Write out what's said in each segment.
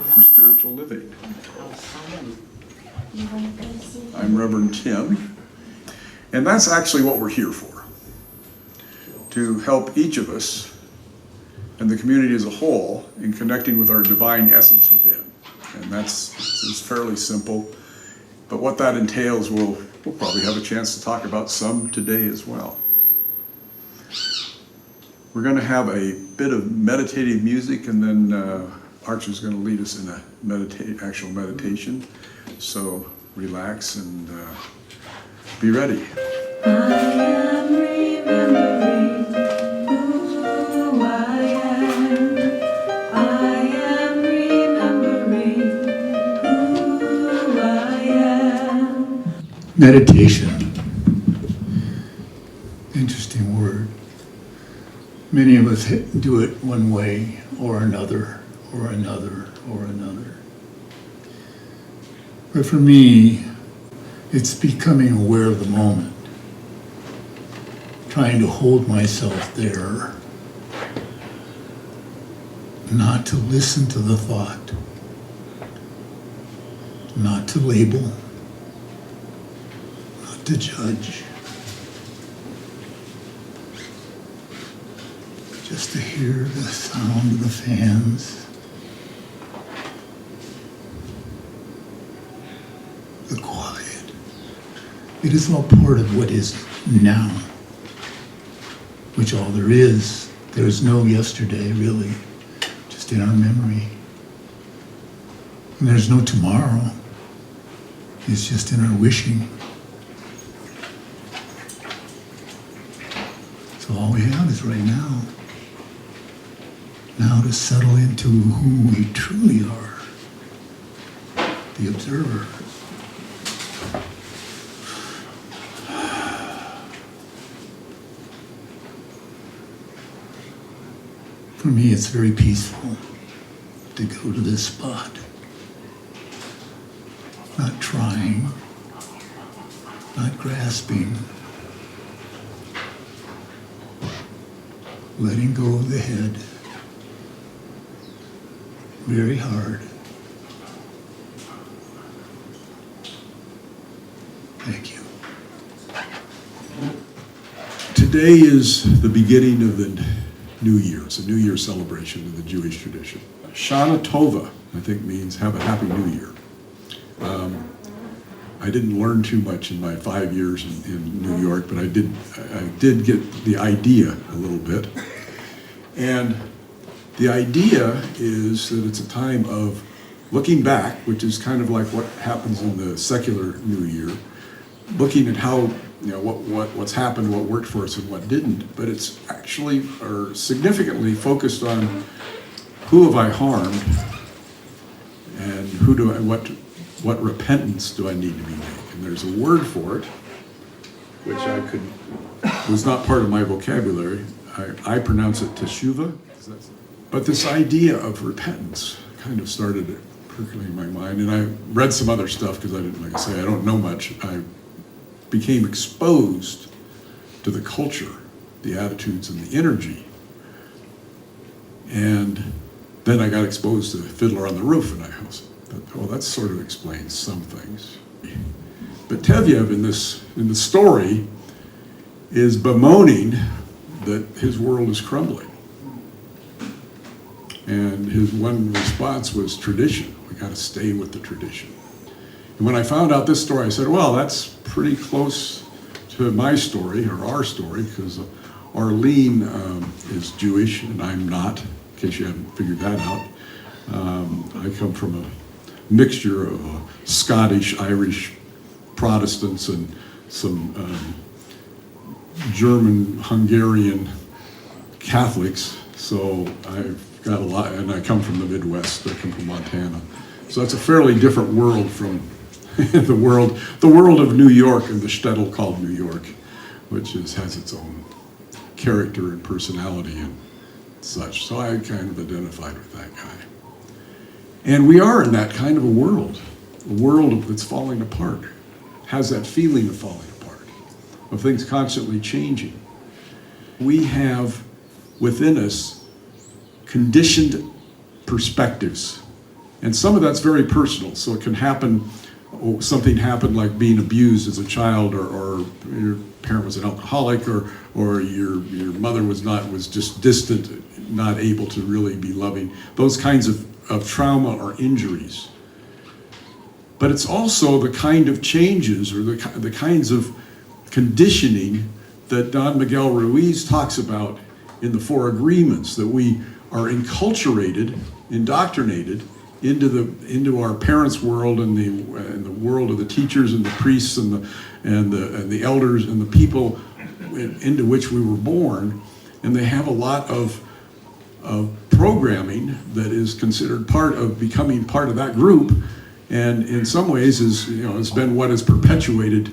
for Spiritual Living. I'm Reverend Tim, and that's actually what we're here for, to help each of us and the community as a whole in connecting with our divine essence within. And it's fairly simple, but what that entails we'll probably have a chance to talk about some today as well. We're going to have a bit of meditative music, and then Archer's going to lead us in a actual meditation. So relax and be ready. I am remembering who I am. I am remembering who I am. Meditation. Interesting word. Many of us do it one way or another, or another, or another. But for me, it's becoming aware of the moment. Trying to hold myself there. Not to listen to the thought. Not to label. Not to judge. Just to hear the sound of the fans, the quiet. It is all part of what is now, which all there is. There is no yesterday, really, just in our memory. And there's no tomorrow. It's just in our wishing. So all we have is right now. Now to settle into who we truly are, the observer. For me, it's very peaceful to go to this spot. Not trying, not grasping, letting go of the head. Very hard. Thank you. Today is the beginning of the New Year. It's a New Year celebration in the Jewish tradition. Shana Tova, I think, means have a happy New Year. I didn't learn too much in my 5 years in New York, but I did get the idea a little bit. And the idea is that it's a time of looking back, which is kind of like what happens in the secular New Year, looking at how, what's happened, what worked for us and what didn't, but it's actually or significantly focused on who have I harmed and what repentance do I need to be making. And there's a word for it, which was not part of my vocabulary. I pronounce it teshuva. But this idea of repentance kind of started percolating in my mind, and I read some other stuff because I don't know much. I became exposed to the culture, the attitudes, and the energy. And then I got exposed to Fiddler on the Roof, and I was, that sort of explains some things. But Tevyev in the story is bemoaning that his world is crumbling. And his one response was tradition. We got to stay with the tradition. And when I found out this story, I said, well, that's pretty close to my story, or our story, because Arlene is Jewish and I'm not, in case you haven't figured that out. I come from a mixture of Scottish, Irish Protestants and some German, Hungarian Catholics. So I've got a lot, and I come from the Midwest. I come from Montana, so it's a fairly different world from the world of New York and the shtetl called New York, which has its own character and personality and such. So I kind of identified with that guy, and we are in that kind of a world that's falling apart, has that feeling of falling apart, of things constantly changing. We have within us conditioned perspectives And some of that's very personal, so it can happen, something happened like being abused as a child, or your parent was an alcoholic, or your mother was just distant, not able to really be loving. Those kinds of trauma or injuries. But it's also the kind of changes or the kinds of conditioning that Don Miguel Ruiz talks about in the Four Agreements, that we are enculturated, indoctrinated into our parents' world and the world of the teachers and the priests and the elders and the people into which we were born, and they have a lot of programming that is considered part of becoming part of that group, and in some ways has been what has perpetuated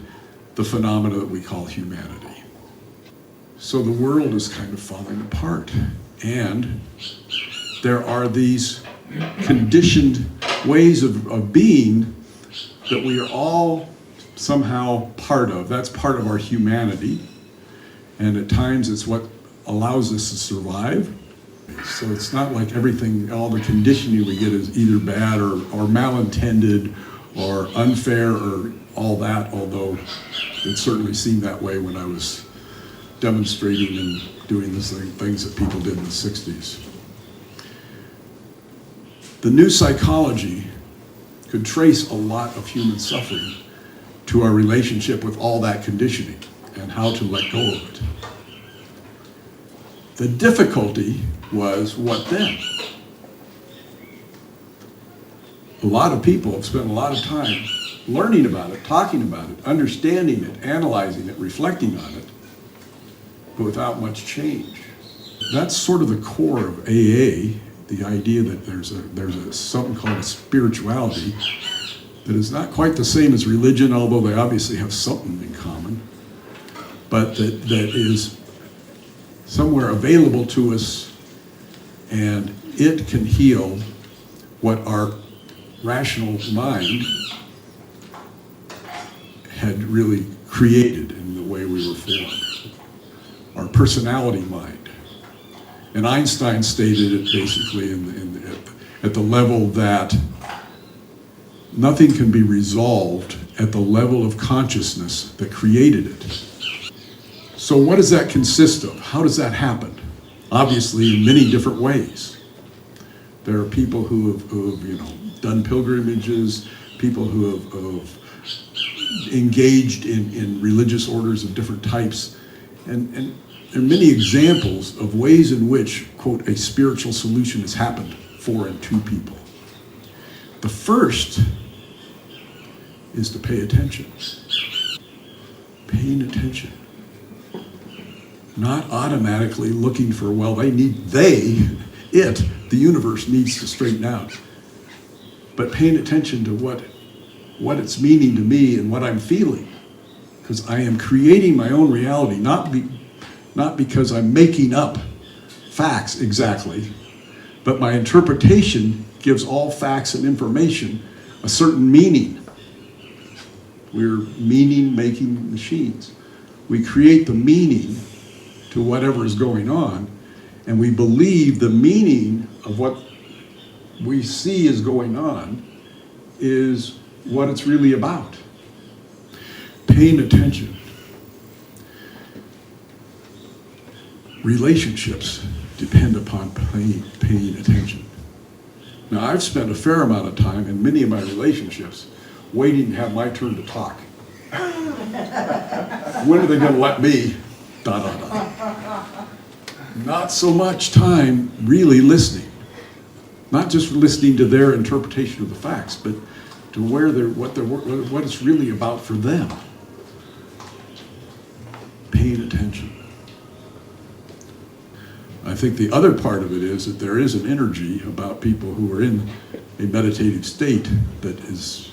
the phenomena that we call humanity. So the world is kind of falling apart, and there are these conditioned ways of being that we are all somehow part of. That's part of our humanity, and at times it's what allows us to survive. So it's not like everything, all the conditioning we get is either bad or malintended or unfair or all that, although it certainly seemed that way when I was demonstrating and doing the things that people did in the 60s. The new psychology could trace a lot of human suffering to our relationship with all that conditioning and how to let go of it. The difficulty was, what then? A lot of people have spent a lot of time learning about it, talking about it, understanding it, analyzing it, reflecting on it, but without much change. That's sort of the core of AA, the idea that there's something called a spirituality that is not quite the same as religion, although they obviously have something in common, but that is somewhere available to us, and it can heal what our rational mind had really created in the way we were formed, our personality mind. And Einstein stated it basically at the level that nothing can be resolved at the level of consciousness that created it. So what does that consist of? How does that happen? Obviously in many different ways. There are people who have done pilgrimages, people who have engaged in religious orders of different types, and there are many examples of ways in which, quote, a spiritual solution has happened for and to people. The first is to pay attention. Paying attention. Not automatically looking for, well, the universe needs to straighten out. But paying attention to what it's meaning to me and what I'm feeling. Because I am creating my own reality, not because I'm making up facts exactly, but my interpretation gives all facts and information a certain meaning. We're meaning-making machines. We create the meaning to whatever is going on, and we believe the meaning of what we see is going on is what it's really about. Paying attention. Relationships depend upon paying attention. Now, I've spent a fair amount of time in many of my relationships waiting to have my turn to talk. When are they going to let me? Not so much time really listening. Not just listening to their interpretation of the facts, but to what it's really about for them. Paying attention. I think the other part of it is that there is an energy about people who are in a meditative state that is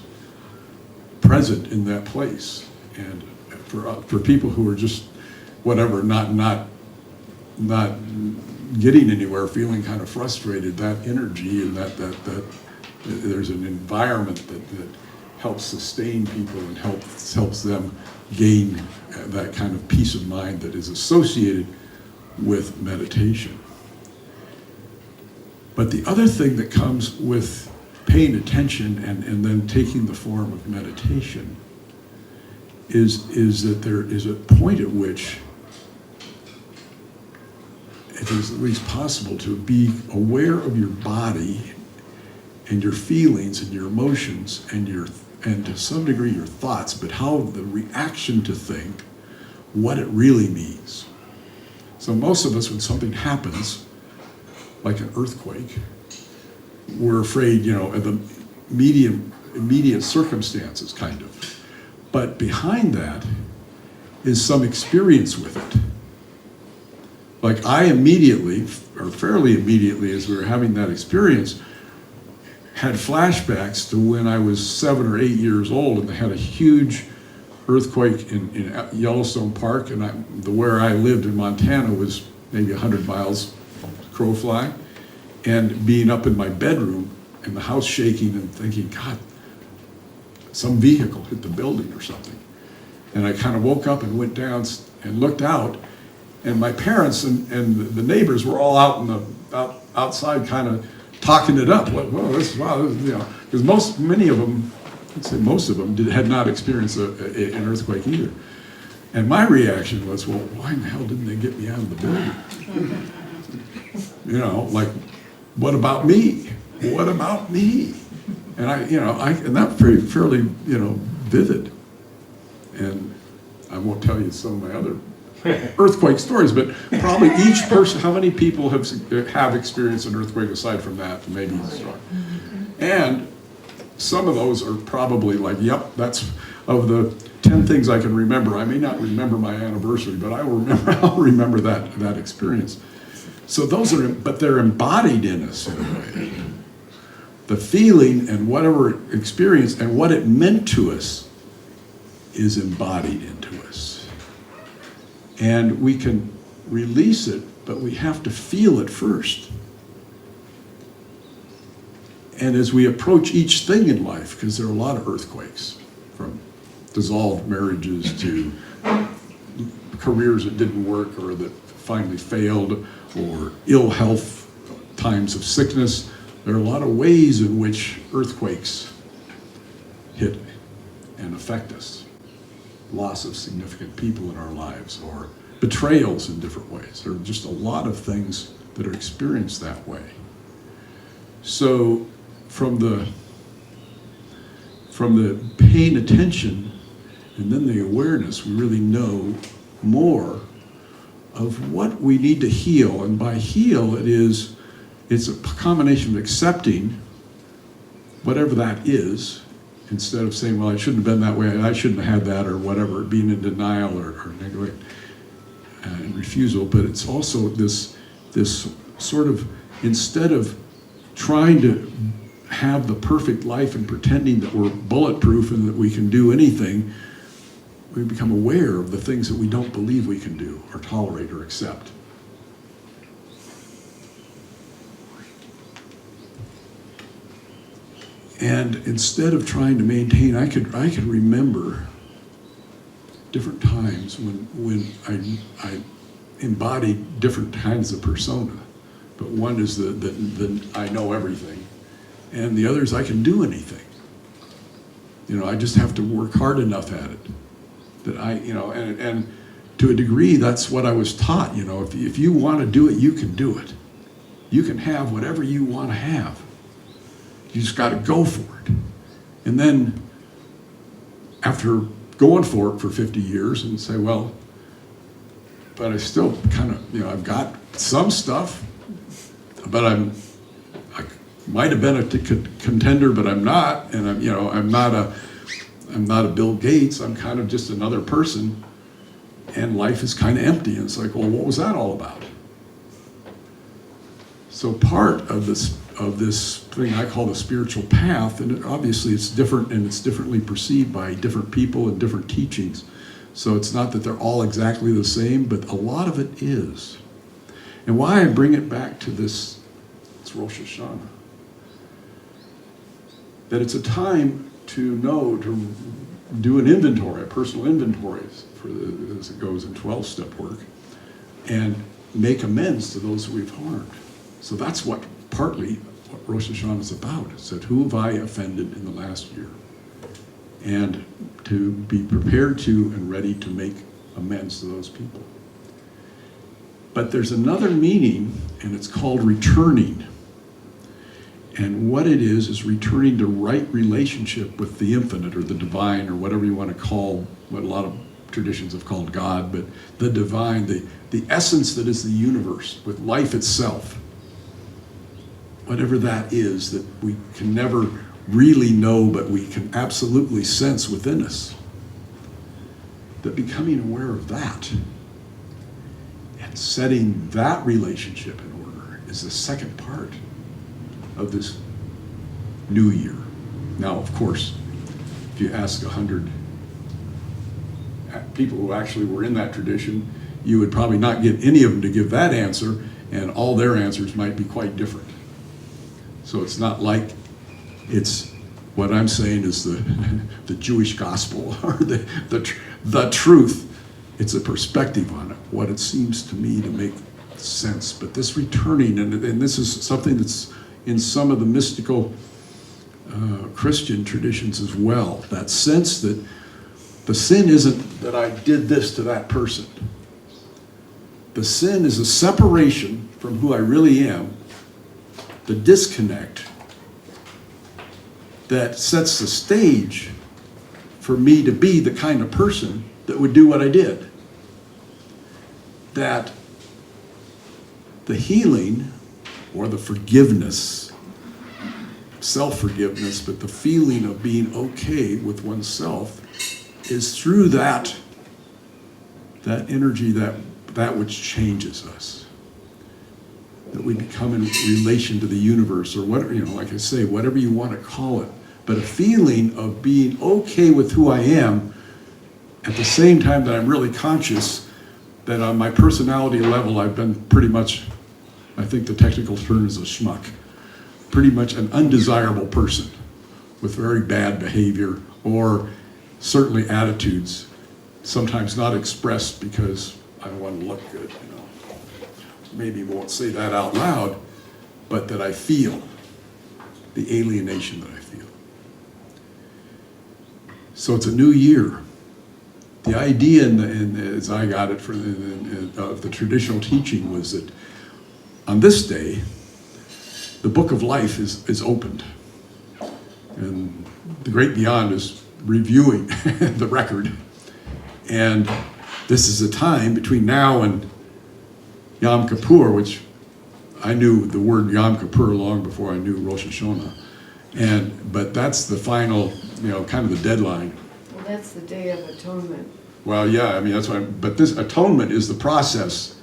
present in that place. And for people who are just whatever, not getting anywhere, feeling kind of frustrated, that energy and that there's an environment that helps sustain people and helps them gain that kind of peace of mind that is associated with meditation. But the other thing that comes with paying attention and then taking the form of meditation is that there is a point at which it is at least possible to be aware of your body and your feelings and your emotions and to some degree your thoughts, but how the reaction to think, what it really means. So most of us, when something happens, like an earthquake, we're afraid, of the immediate circumstances, kind of. But behind that is some experience with it. Like I immediately, or fairly immediately, as we were having that experience, had flashbacks to when I was 7 or 8 years old, and they had a huge earthquake in Yellowstone Park, and where I lived in Montana was maybe 100 miles crow fly, and being up in my bedroom and the house shaking and thinking, God, some vehicle hit the building or something. And I kind of woke up and went down and looked out, and my parents and the neighbors were all outside kind of talking it up. Because many of them, I'd say most of them, had not experienced an earthquake either. And my reaction was, well, why in the hell didn't they get me out of the building? Like, what about me? What about me? And and that was fairly, vivid. And I won't tell you some of my other earthquake stories, but probably each person, how many people have experienced an earthquake aside from that, maybe. And some of those are probably like, yep, that's of the 10 things I can remember. I may not remember my anniversary, but I'll remember that experience. So but they're embodied in us in a way. The feeling and whatever experience and what it meant to us is embodied into us. And we can release it, but we have to feel it first. And as we approach each thing in life, because there are a lot of earthquakes, from dissolved marriages to careers that didn't work or that finally failed, or ill health, times of sickness, there are a lot of ways in which earthquakes hit and affect us. Loss of significant people in our lives, or betrayals in different ways. There are just a lot of things that are experienced that way. So from the paying attention and then the awareness, we really know more of what we need to heal. And by heal, it's a combination of accepting whatever that is, instead of saying, well, I shouldn't have been that way, I shouldn't have had that, or whatever, being in denial or neglect and refusal. But it's also this sort of, instead of trying to have the perfect life and pretending that we're bulletproof and that we can do anything, we become aware of the things that we don't believe we can do or tolerate or accept. And instead of trying to maintain, I could remember different times when I embodied different kinds of persona. But one is the I know everything, and the other is I can do anything. I just have to work hard enough at it. That and to a degree, that's what I was taught. If you want to do it, you can do it. You can have whatever you want to have. You just got to go for it. And then after going for it for 50 years and say, well, but I still kind of, I've got some stuff, but I might have been a contender, but I'm not. And I'm not a Bill Gates. I'm kind of just another person. And life is kind of empty. And it's like, well, what was that all about? So part of this thing I call the spiritual path, and obviously it's different and it's differently perceived by different people and different teachings. So it's not that they're all exactly the same, but a lot of it is. And why I bring it back to this, it's Rosh Hashanah, that it's a time to do an inventory, a personal inventory, as it goes in 12-step work, and make amends to those we've harmed. So that's partly what Rosh Hashanah is about. It said, who have I offended in the last year? And to be prepared to and ready to make amends to those people. But there's another meaning, and it's called returning. And what it is returning to right relationship with the infinite or the divine or whatever you want to call what a lot of traditions have called God, but the divine, the essence that is the universe, with life itself. Whatever that is that we can never really know, but we can absolutely sense within us. That becoming aware of that and setting that relationship in order is the second part of this new year. Now, of course, if you ask 100 people who actually were in that tradition, you would probably not get any of them to give that answer, and all their answers might be quite different. So it's not like it's what I'm saying is the Jewish gospel or the truth. It's a perspective on it, what it seems to me to make sense. But this returning, and this is something that's in some of the mystical Christian traditions as well, that sense that the sin isn't that I did this to that person. The sin is a separation from who I really am, the disconnect that sets the stage for me to be the kind of person that would do what I did. That the healing or the forgiveness, self-forgiveness, but the feeling of being okay with oneself is through that energy, that which changes us. That we become in relation to the universe, or whatever, like I say, whatever you want to call it. But a feeling of being okay with who I am, at the same time that I'm really conscious that on my personality level I've been pretty much, I think the technical term is a schmuck, pretty much an undesirable person with very bad behavior or certainly attitudes, sometimes not expressed because I want to look good, Maybe won't say that out loud, but that I feel the alienation that I feel. So it's a new year. The idea, as I got it of the traditional teaching, was that on this day, the book of life is opened. And the great beyond is reviewing the record. And this is a time between now and Yom Kippur, which I knew the word Yom Kippur long before I knew Rosh Hashanah. But that's the final, kind of the deadline. Well, that's the Day of Atonement. Well, yeah, that's why. But this atonement is the process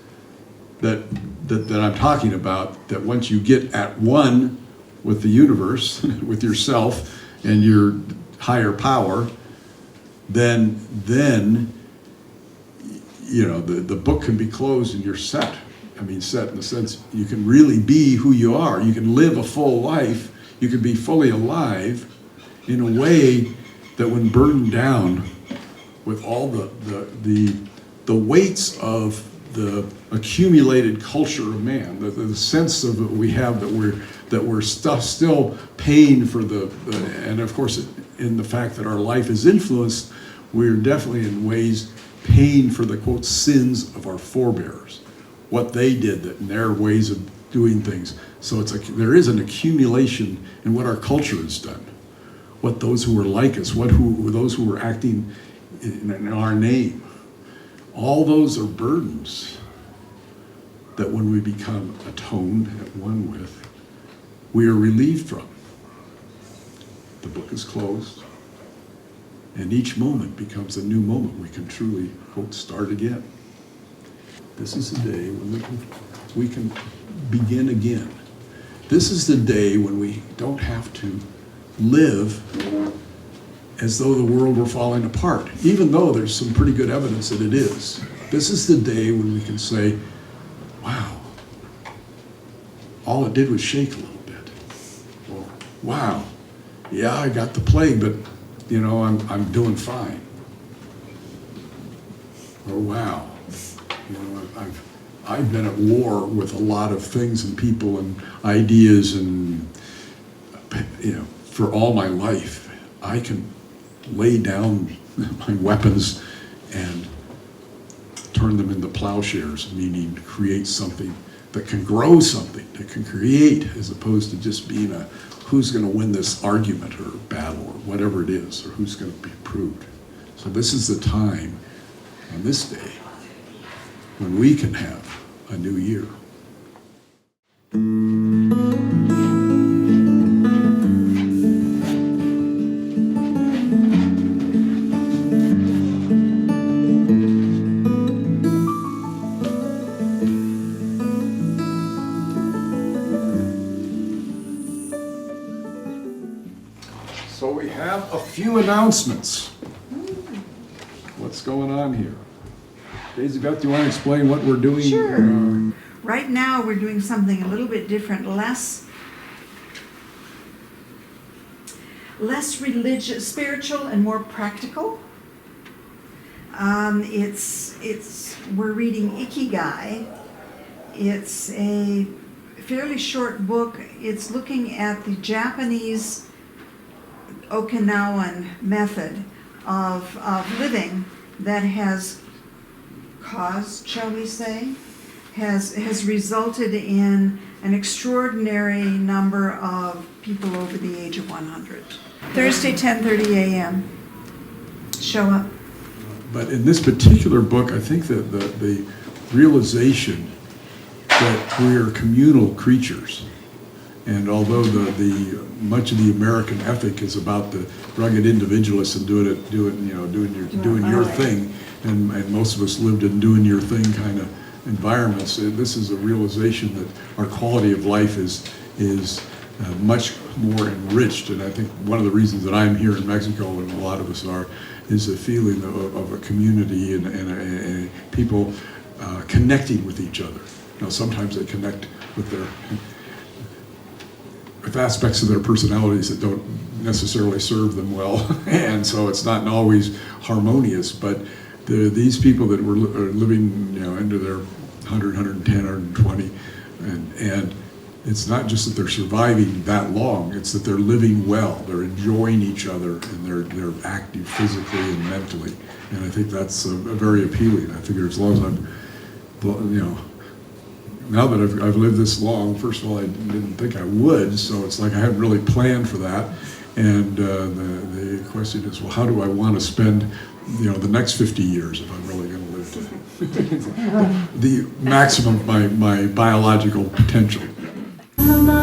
that I'm talking about. That once you get at one with the universe, with yourself and your higher power, then the book can be closed and you're set. Set in the sense you can really be who you are. You can live a full life. You can be fully alive in a way that when burdened down with all the weights of the accumulated culture of man, the sense of it we have that we're still paying for and of course in the fact that our life is influenced, we're definitely in ways paying for the quote sins of our forebears, what they did in their ways of doing things. So there is an accumulation in what our culture has done, what those who were like us, those who were acting in our name. All those are burdens that when we become atoned at one with, we are relieved from. The book is closed, and each moment becomes a new moment. We can truly, quote, start again. This is the day when we can begin again. This is the day when we don't have to live as though the world were falling apart, even though there's some pretty good evidence that it is. This is the day when we can say, wow, all it did was shake a little bit. Or, wow, yeah, I got the plague, but I'm doing fine. Or wow, I've been at war with a lot of things and people and ideas and for all my life, I can lay down my weapons and turn them into plowshares, meaning create something that can grow something, that can create, as opposed to just being a who's going to win this argument or battle or whatever it is, or who's going to be proved. So this is the time on this day when we can have a new year. So we have a few announcements. What's going on here? Daisy Beth, do you want to explain what we're doing? Sure. Right now, we're doing something a little bit different, less religious, spiritual, and more practical. We're reading Ikigai. It's a fairly short book. It's looking at the Japanese Okinawan method of living that has caused, shall we say, has resulted in an extraordinary number of people over the age of 100. Thursday, 10:30 a.m. Show up. But in this particular book, I think that the realization that we're communal creatures, and although the much of the American ethic is about the rugged individualist and doing your thing, and most of us lived in doing your thing kind of environments. This is a realization that our quality of life is much more enriched, and I think one of the reasons that I'm here in Mexico, and a lot of us are, is a feeling of a community and people connecting with each other. Now, sometimes they connect with aspects of their personalities that don't necessarily serve them well, and so it's not always harmonious. But these people that are living, into their 100, 110, 120, and it's not just that they're surviving that long; it's that they're living well. They're enjoying each other, and they're active physically and mentally. And I think that's very appealing. I figure as long as I'm, now that I've lived this long, first of all, I didn't think I would, so it's like I hadn't really planned for that. And the question is, well, how do I want to spend, the next 50 years if I'm really going to live to the maximum of my biological potential? La, la,